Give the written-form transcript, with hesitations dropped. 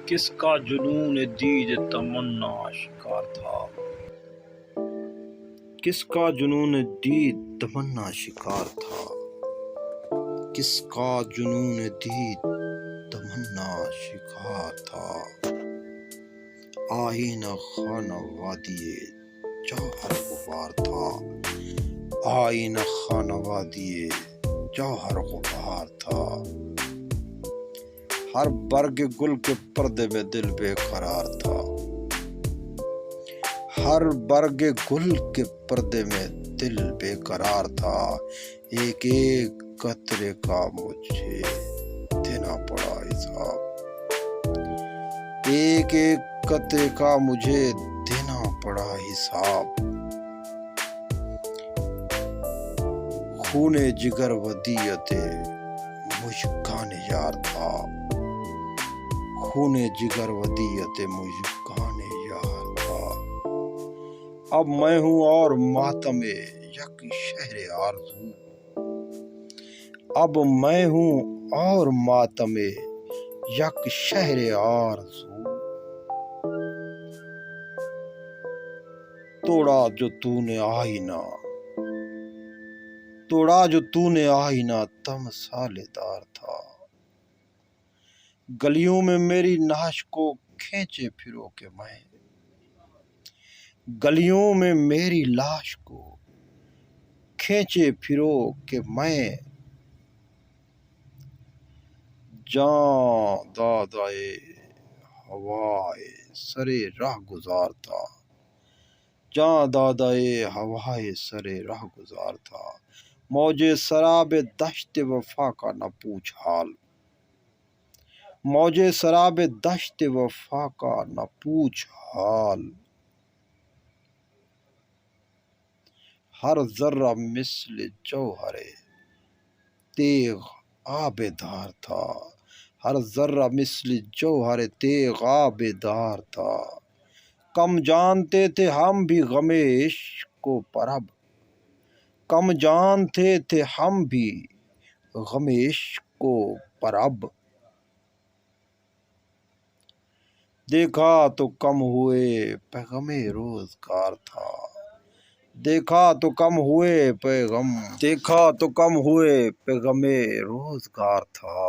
کس کا جنون دید تمنا شکار تھا، کس کا جنون دید تمنا شکار تھا، کس کا جنون دید تمنا شکار تھا۔ آئینہ خانہ وادی جوہر غبار تھا، آئینہ خانہ وادی جوہر غبار تھا۔ ہر برگ گل کے پردے میں دل بے قرار تھا، ہر برگ گل کے پردے میں دل بے قرار تھا۔ ایک ایک قطرے کا مجھے دینا پڑا حساب، ایک ایک قطرے کا مجھے دینا پڑا حساب۔ خون جگر ودیعت مشکان یار تھا، خون جگر ودیعت مشکان یار تھا۔ اب میں ہوں اور ماتم یک شہر آرزو، اب میں ہوں اور ماتم یک شہر آرزو۔ توڑا جو تو نے آئینہ، توڑا جو تو نے آئینہ تمثال دار تھا۔ گلیوں میں میری نعش کو کھینچے پھرو کہ میں، گلیوں میں میری لاش کو کھینچے پھرو کہ میں، جاں دادائے ہوائے سرے راہ گزار تھا، جاں دادائے ہوائے سرے راہ گزار تھا۔ موجے سراب دشت وفا کا نہ پوچھ حال، موجے سراب دشت وفا کا نہ پوچھ حال۔ ہر ذرہ مثل جوہر تیغ آب دار تھا، ہر ذرہ مثل جوہر تیغ آب دار تھا۔ کم جانتے تھے ہم بھی غم عشق کو پر اب، کم جانتے تھے ہم بھی غم عشق کو پر اب۔ دیکھا تو کم ہوئے پیغام روزگار تھا، دیکھا تو کم ہوئے پیغام، دیکھا تو کم ہوئے پیغام روزگار تھا۔